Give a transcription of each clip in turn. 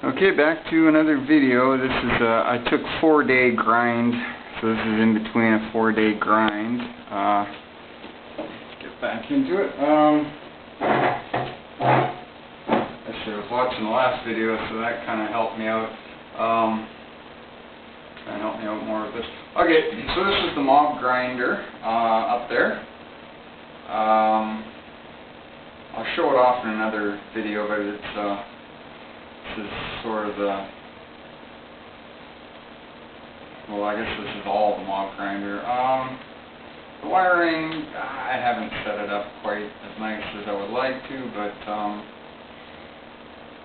Okay, back to another video. This is I took 4-day grind, so this is in between a 4-day grind. Get back into it. Actually, I was watching the last video, so that kind of helped me out. Trying to help me out more with this. Okay, so this is the mob grinder up there. I'll show it off in another video, but it's this is sort of the, well, I guess this is all the mob grinder. The wiring, I haven't set it up quite as nice as I would like to, but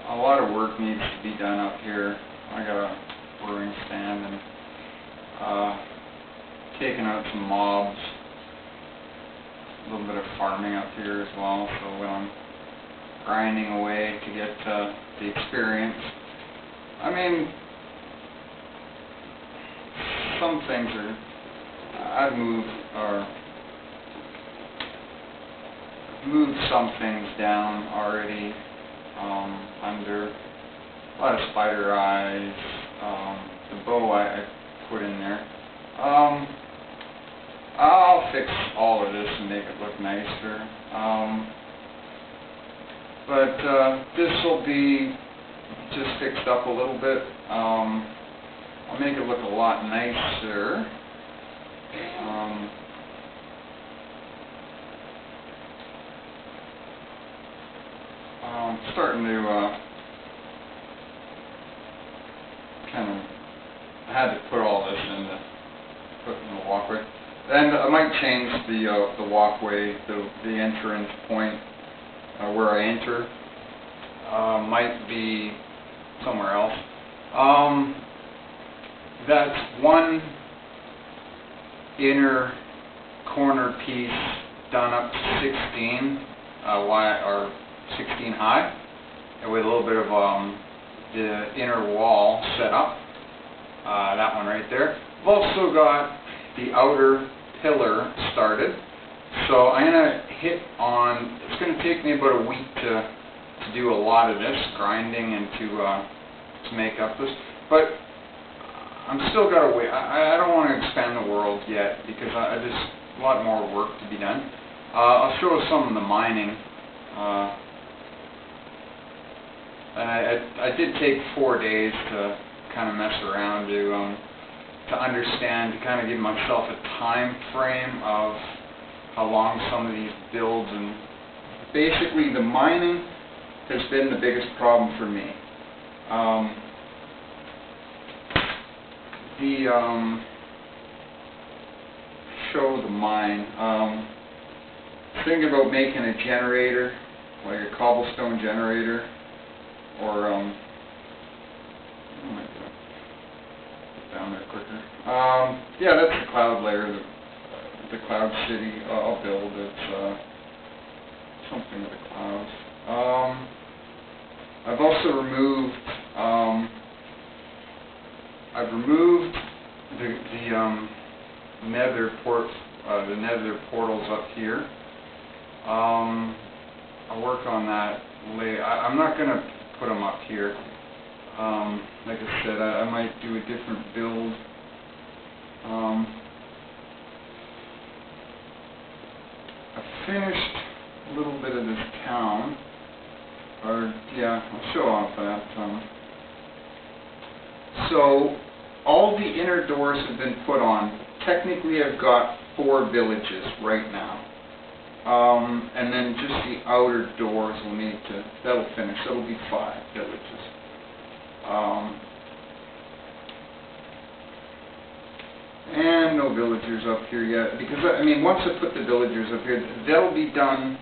a lot of work needs to be done up here. I got a brewing stand and taking out some mobs, a little bit of farming up here as well, so when I'm grinding away to get the experience. I mean, some things are, I've moved some things down already, under a lot of spider eyes, the bow I put in there. I'll fix all of this and make it look nicer. But this will be just fixed up a little bit. I'll make it look a lot nicer. I'm starting to I had to put all this in the walkway. And I might change the walkway, the entrance point. Where I enter might be somewhere else. That's one inner corner piece done up to 16 wide or 16 high, and with a little bit of the inner wall set up. That one right there. I've also got the outer pillar started. So I'm going to hit on, it's going to take me about a week to do a lot of this, grinding and to make up this, but I'm still got to wait. I don't want to expand the world yet because there's a lot more work to be done. I'll show some of the mining. And I did take 4 days to kind of mess around to understand, to kind of give myself a time frame of how long some of these builds, and basically the mining has been the biggest problem for me. Show the mine. Thinking about making a generator, like a cobblestone generator, or down there quicker. Yeah, that's the cloud layer. The cloud city I'll build. It's something with the clouds. I've also removed the nether portals up here. I'll work on that later. I'm not going to put them up here. Like I said, I might do a different build. I finished a little bit of this town, or yeah, I'll show off that. So all the inner doors have been put on. Technically I've got 4 villages right now. And then just the outer doors will need to, that'll finish, that'll be 5 villages. And no villagers up here yet, because I mean, once I put the villagers up here, that'll be done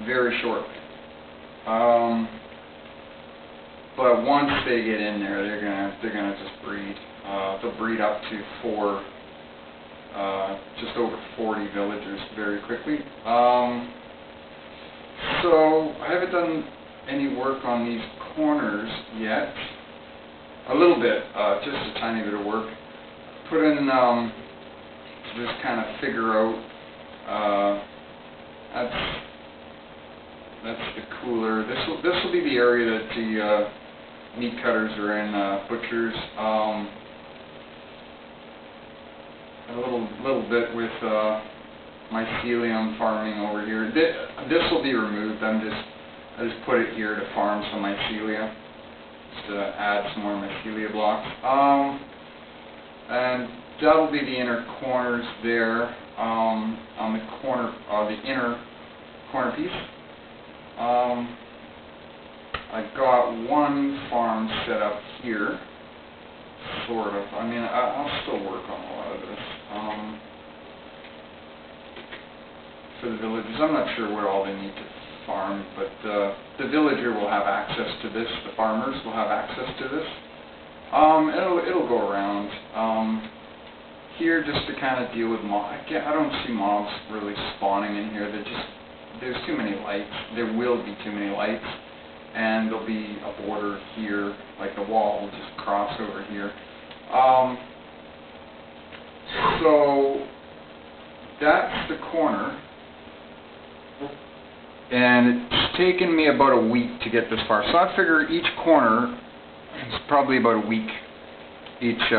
very shortly. But once they get in there, they're gonna just breed. They'll breed up to 4, just over 40 villagers very quickly. So I haven't done any work on these corners yet. A little bit, just a tiny bit of work. Put in, just kind of figure out, that's the cooler. This will be the area that meat cutters are in, butchers. A little bit with mycelium farming over here. This will be removed. I just put it here to farm some mycelia, just to add some more mycelia blocks. And that'll be the inner corners there, on the corner, the inner corner piece. I've got one farm set up here, sort of. I mean, I'll still work on a lot of this. For the villagers, I'm not sure what all they need to farm, but the villager will have access to this. The farmers will have access to this. It'll go around. Here, just to kind of deal with mobs. I don't see mobs really spawning in here. There's too many lights. There will be too many lights, and there'll be a border here, like the wall will just cross over here. So that's the corner, and it's taken me about a week to get this far. So I figure each corner is probably about a week, each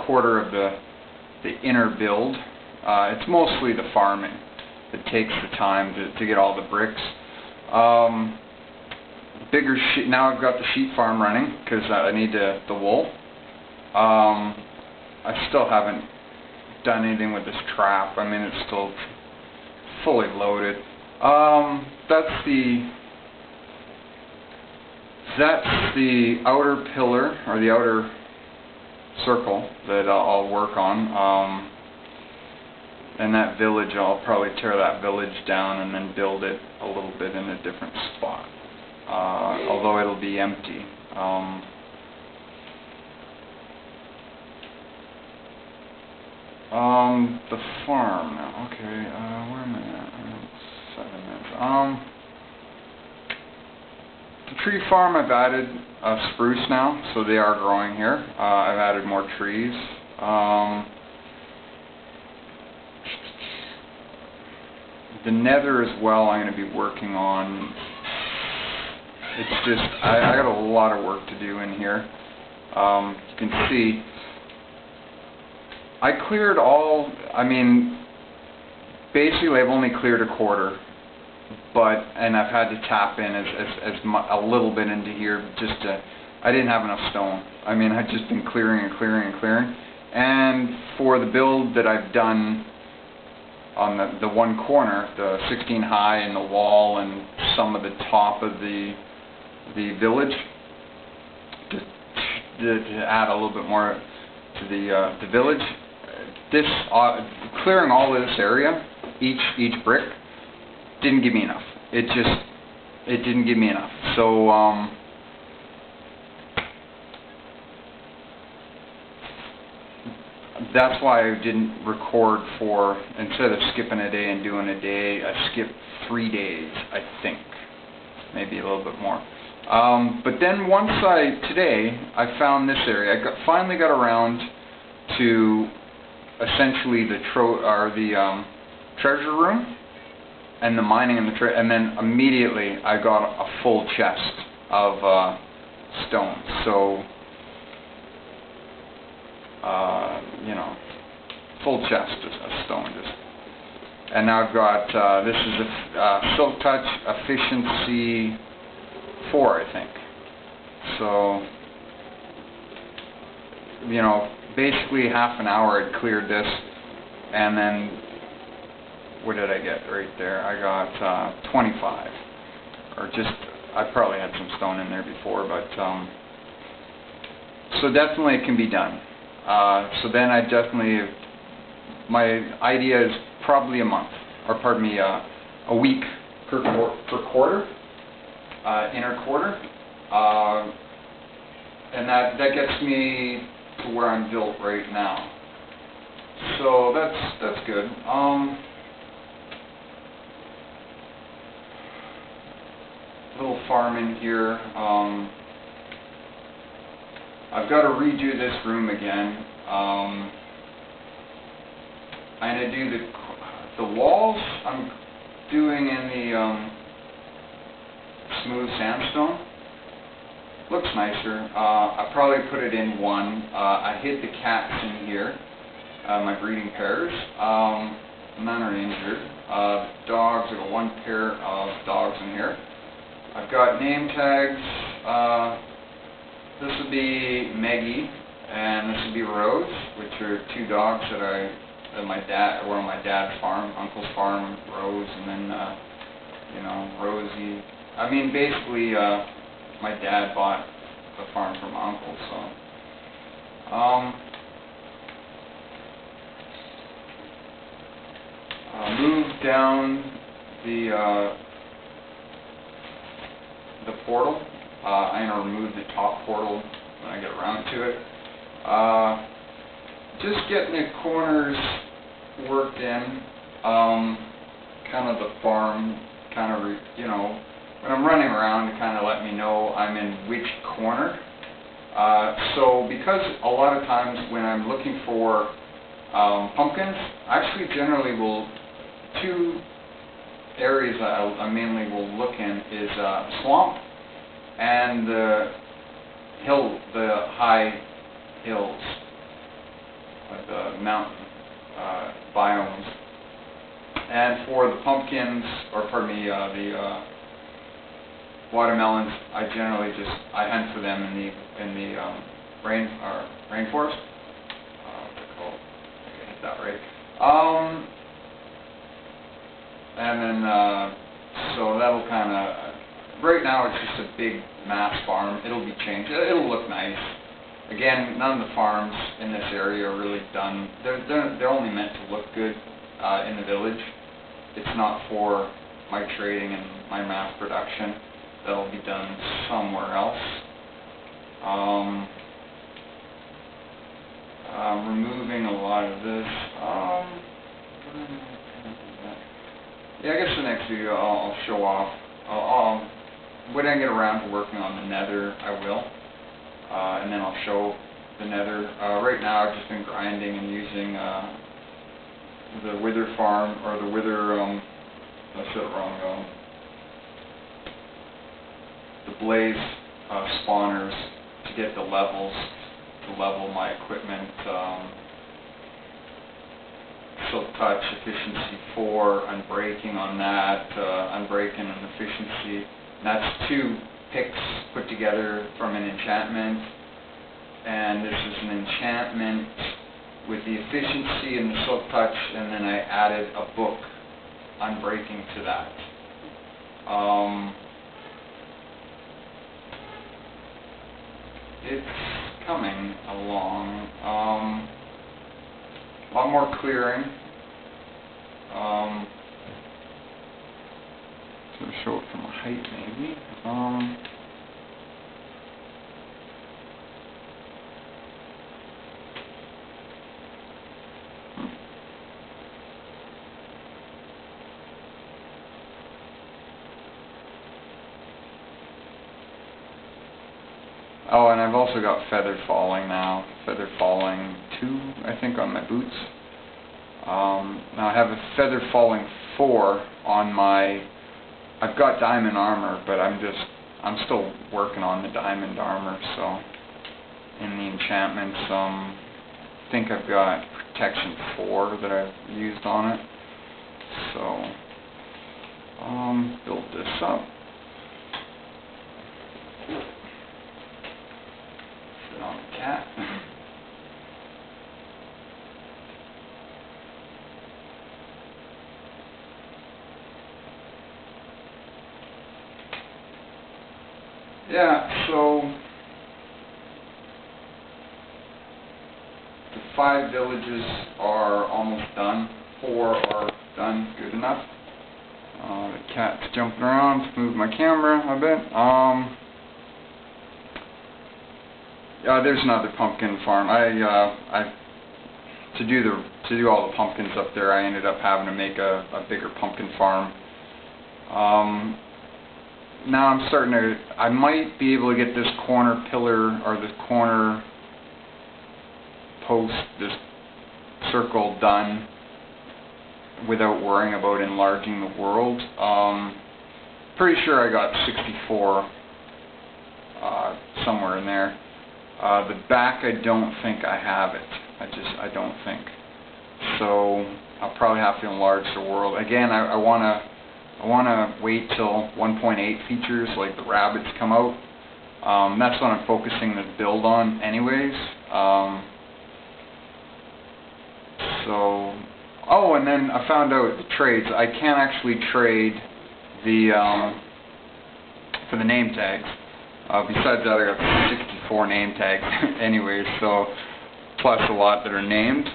quarter of the inner build. It's mostly the farming that takes the time to get all the bricks. Bigger sheep. Now I've got the sheep farm running because I need the wool. I still haven't done anything with this trap. I mean, it's still fully loaded. That's the outer pillar, or the outer circle that I'll work on. And that village, I'll probably tear that village down and then build it a little bit in a different spot. Although it'll be empty. The farm now. Okay, where am I at? 7 minutes. The tree farm, I've added spruce now, so they are growing here. I've added more trees. The nether as well, I'm going to be working on. It's just, I got a lot of work to do in here. You can see, I cleared all, I mean, basically I've only cleared a quarter, and I've had to tap in a little bit into here just to, I didn't have enough stone. I mean, I've just been clearing and clearing and clearing. And for the build that I've done on the one corner, the 16 high and the wall and some of the top of the village, to add a little bit more to the village. This clearing all of this area, each brick, didn't give me enough. It didn't give me enough. So that's why I didn't record for, instead of skipping a day and doing a day, I skipped 3 days, I think, maybe a little bit more. But then today I found this area. I finally got around to essentially the treasure room and the mining and and then immediately I got a full chest of stone. So you know, full chest of stone. And now I've got this is a Silk Touch Efficiency 4, I think. So, you know, basically half an hour I'd cleared this, and then what did I get right there? I got 25, or just, I probably had some stone in there before, but so definitely it can be done. So then I definitely, my idea is probably a month, or pardon me, a week per quarter. Inner quarter, and that gets me to where I'm built right now. So that's good. Little farm in here. I've got to redo this room again. I'm gonna do the walls. I'm doing in the smooth sandstone. looks nicer. I probably put it in one. I hid the cats in here, my breeding pairs. None are injured. Dogs, I've got one pair of dogs in here. I've got name tags. This would be Maggie, and this would be Rose, which are two dogs that were on my dad's farm, Uncle's farm, Rose, and then, you know, Rosie. I mean, basically, my dad bought the farm from Uncle, so. Moved down the portal. I'm going to remove the top portal when I get around to it. Just getting the corners worked in, kind of the farm, kind of, you know, when I'm running around to kind of let me know I'm in which corner. So because a lot of times when I'm looking for pumpkins, I actually generally will, two areas I mainly will look in is swamp and the high hills, like the mountain biomes. And for the pumpkins, or pardon me, the watermelons, I generally I hunt for them in the rainforest. What's it called? I hit that right. And then so that'll kind of. Right now it's just a big mass farm. It'll be changed. It'll look nice. Again, none of the farms in this area are really done. They're only meant to look good in the village. It's not for my trading and my mass production. That'll be done somewhere else. Removing a lot of this. Yeah, I guess the next video I'll show off. When I get around to working on the nether, I will. And then I'll show the nether. Right now I've just been grinding and using the wither farm, or the wither, I said it wrong, the blaze spawners to get the levels, to level my equipment. Silk Touch efficiency 4, unbreaking on that, unbreaking and efficiency. And that's 2 picks put together from an enchantment, and this is an enchantment with the efficiency and the Silk Touch, and then I added a book, unbreaking, to that. It's coming along. A lot more clearing. So show it from a height, maybe. Oh, and I've also got feather falling now. Feather falling 2, I think, on my boots. Now I have a feather falling 4 on my. I've got diamond armor, but I'm still working on the diamond armor. So in the enchantments, I think I've got protection 4 that I've used on it. So build this up. Sit on the cat. Yeah, so the 5 villages are almost done. 4 are done, good enough. The cat's jumping around. Let's move my camera a bit. There's another pumpkin farm. To do all the pumpkins up there, I ended up having to make a bigger pumpkin farm. Now I'm starting to, I might be able to get this corner pillar, or this corner post, this circle done without worrying about enlarging the world. Pretty sure I got 64 somewhere in there. The back, I don't think I have it. I don't think. So I'll probably have to enlarge the world. Again, I wanna wait till 1.8 features like the rabbits come out. That's what I'm focusing the build on anyways. Oh, and then I found out the trades. I can't actually trade the for the name tags. Besides that, I got 64 name tags anyways, so plus a lot that are named.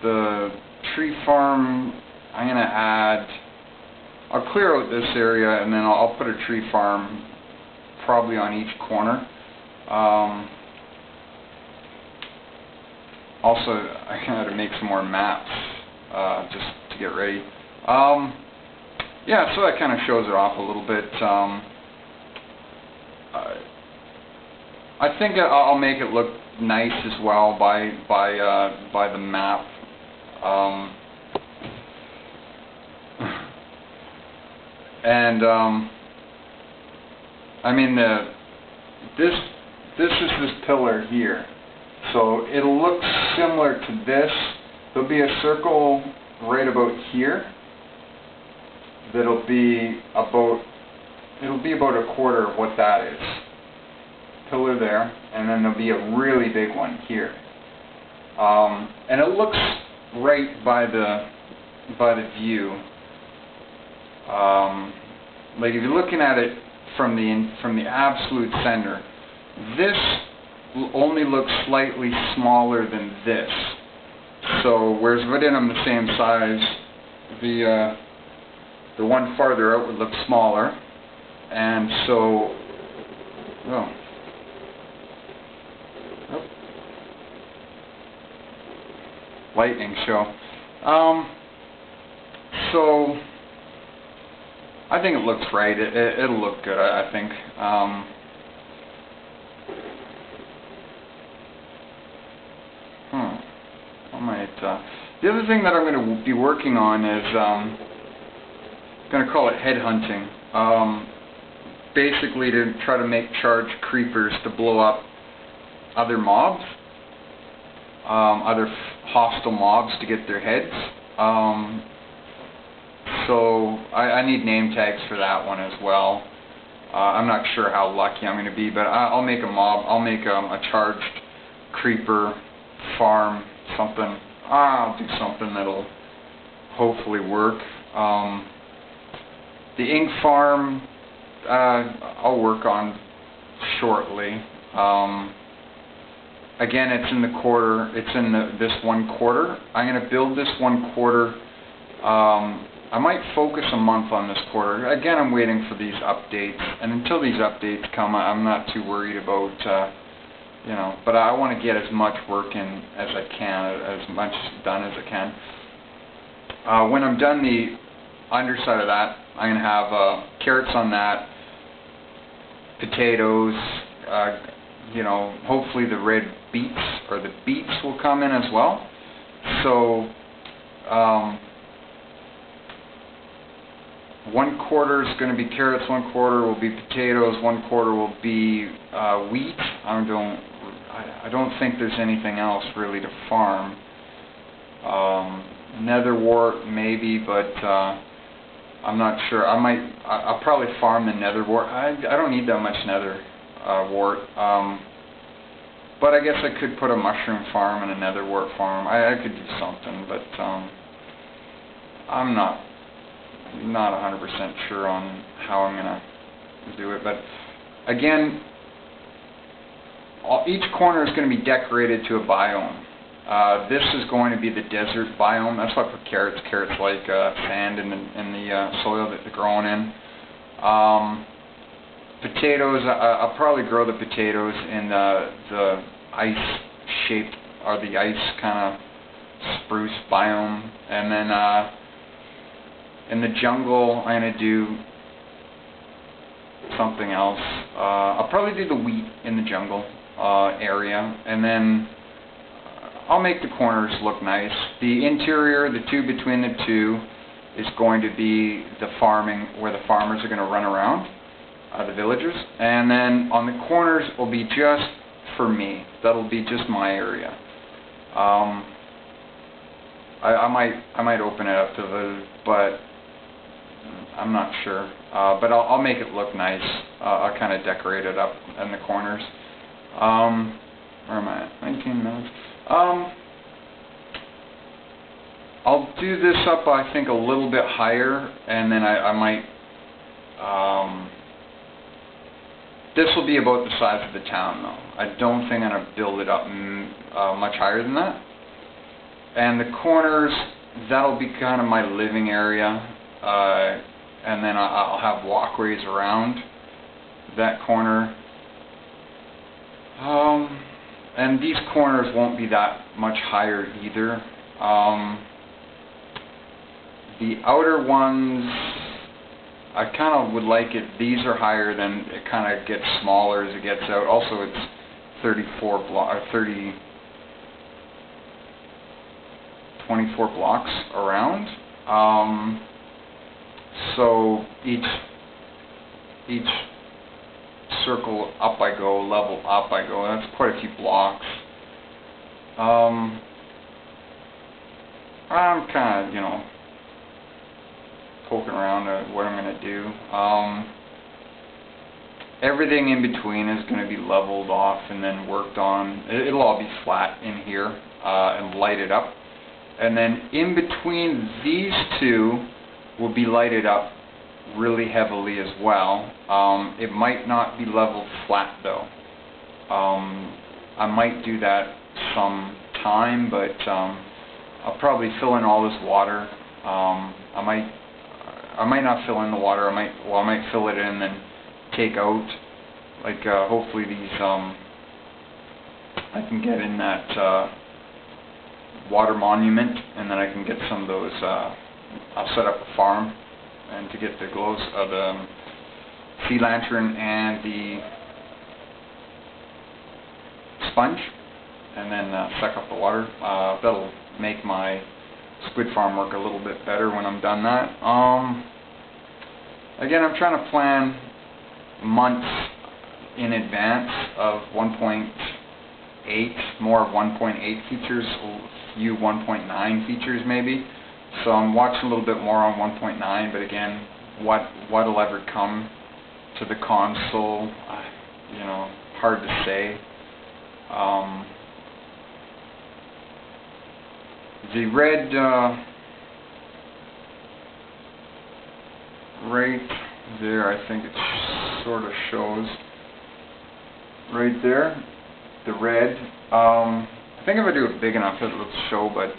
The tree farm, I'm going to add, I'll clear out this area and then I'll put a tree farm probably on each corner. Also, I got to make some more maps just to get ready. Yeah, so that kind of shows it off a little bit. I think I'll make it look nice as well by the map. I mean this is this pillar here, so it'll look similar to this. There'll be a circle right about here that'll be about a quarter of what that is. Pillar there, and then there'll be a really big one here. And it looks right by the view. Like if you're looking at it from the absolute center, this will only look slightly smaller than this. So whereas if I did them the same size, the one farther out would look smaller, and so lightning show. So I think it looks right. It'll look good, I think. I might. The other thing that I'm going to be working on is I'm going to call it headhunting. Basically, to try to make charge creepers to blow up other mobs, other hostile mobs to get their heads. So I need name tags for that one as well. I'm not sure how lucky I'm going to be, but I'll make a mob. I'll make a charged creeper farm, something. I'll do something that'll hopefully work. The ink farm I'll work on shortly. Again, it's in the quarter. It's in this 1 quarter. I'm going to build this 1 quarter. I might focus a month on this quarter. Again, I'm waiting for these updates, and until these updates come, I'm not too worried about, you know, but I want to get as much work in as I can, as much done as I can. When I'm done the underside of that, I'm going to have carrots on that, potatoes, you know, hopefully the red beets, or the beets will come in as well. So, 1 quarter is going to be carrots, 1 quarter will be potatoes, 1 quarter will be wheat. I don't think there's anything else really to farm. Netherwort maybe, but I'm not sure. I'll probably farm the netherwort. I don't need that much netherwort. But I guess I could put a mushroom farm and a netherwort farm. I could do something, but I'm not 100% sure on how I'm gonna do it. But again, each corner is going to be decorated to a biome. This is going to be the desert biome. That's why I put carrots. Carrots like sand in the soil that they're growing in. Potatoes, I'll probably grow the potatoes in the ice-shaped, or the ice kind of spruce biome. And then in the jungle, I'm going to do something else. I'll probably do the wheat in the jungle area, and then I'll make the corners look nice. The interior, the two between the two, is going to be the farming, where the farmers are going to run around, the villagers. And then on the corners will be just for me. That'll be just my area. I might open it up to the, but I'm not sure. But I'll make it look nice. I'll kind of decorate it up in the corners. Where am I at? 19 minutes. I'll do this up, I think, a little bit higher, and then I might. This will be about the size of the town, though. I don't think I'm going to build it up much higher than that. And the corners, that'll be kind of my living area, and then I'll have walkways around that corner. And these corners won't be that much higher either. The outer ones, I kind of would like it. These are higher, then it kind of gets smaller as it gets out. Also, it's 24 blocks around. So each circle up I go, level up I go. That's quite a few blocks. I'm kind of, you know, poking around at what I'm going to do. Everything in between is going to be leveled off and then worked on. It'll all be flat in here and lighted up. And then in between these two will be lighted up really heavily as well. It might not be leveled flat though. I might do that some time, but I'll probably fill in all this water. I might not fill in the water. I might fill it in and then take out. Like hopefully these I can get in that water monument, and then I can get some of those. I'll set up a farm, and to get the the sea lantern and the sponge, and then suck up the water. That'll make my squid farm work a little bit better when I'm done that. Again, I'm trying to plan months in advance of 1.8, more of 1.8 features, few 1.9 features maybe. So I'm watching a little bit more on 1.9, but again, what'll ever come to the console, you know, hard to say. The red right there, I think it sort of shows right there, the red. I think if I do it big enough it'll show, but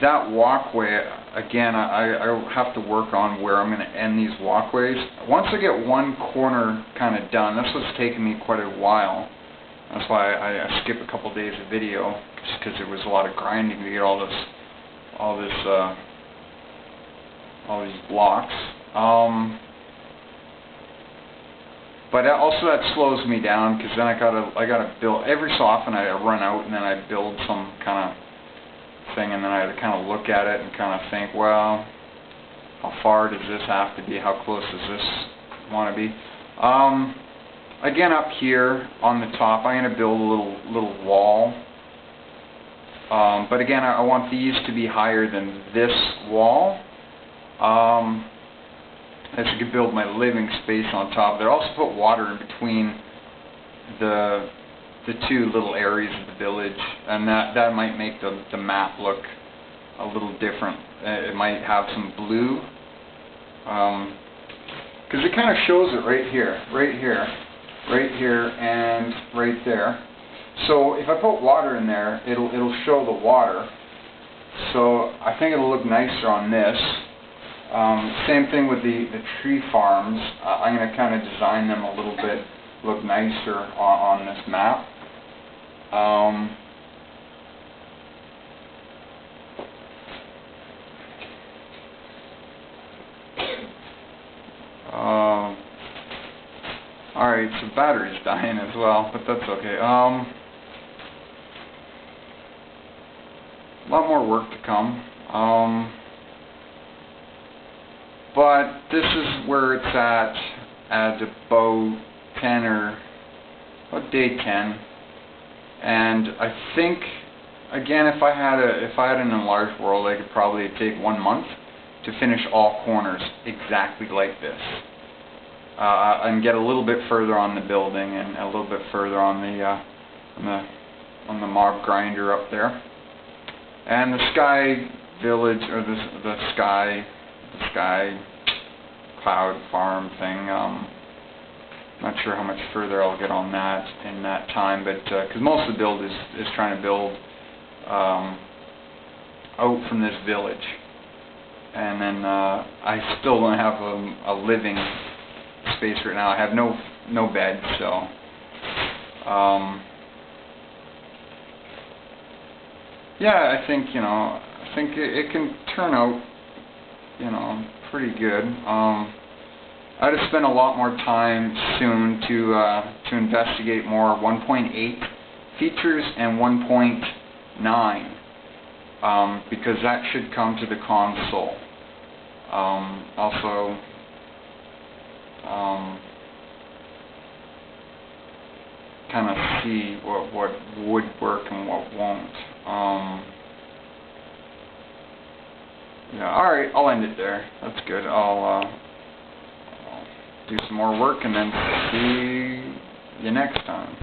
that walkway, again, I have to work on where I'm going to end these walkways. Once I get one corner kind of done, that's what's taken me quite a while. That's why I skip a couple days of video, because there was a lot of grinding to get all these blocks. But also that slows me down, because then I gotta build every so often. I run out and then I build some kind of thing, and then I kind of look at it and kind of think, well, how far does this have to be? How close does this want to be? Again, up here on the top, I'm going to build a little wall. But again, I want these to be higher than this wall. As you can build my living space on top. There, also put water in between the two little areas of the village, and that might make the map look a little different. It might have some blue, because it kind of shows it right here, and right there. So if I put water in there, it'll show the water. So I think it'll look nicer on this. Same thing with the tree farms. I'm going to kind of design them a little bit, look nicer on this map. Alright, so battery's dying as well, but that's okay. A lot more work to come. But this is where it's at about 10 or about day 10. And I think, again, if I had an enlarged world, I could probably take 1 month to finish all corners exactly like this. And get a little bit further on the building and a little bit further on the mob grinder up there. And the Sky Village, or the Sky Cloud Farm thing, not sure how much further I'll get on that in that time, but because most of the build is trying to build out from this village. And then I still don't have a living space right now. I have no bed, so yeah, I think it can turn out pretty good. I'd have spent a lot more time soon to investigate more 1.8 features and 1.9 because that should come to the console. Also, kind of see what would work and what won't. Yeah, alright, I'll end it there. That's good. I'll do some more work and then see you next time.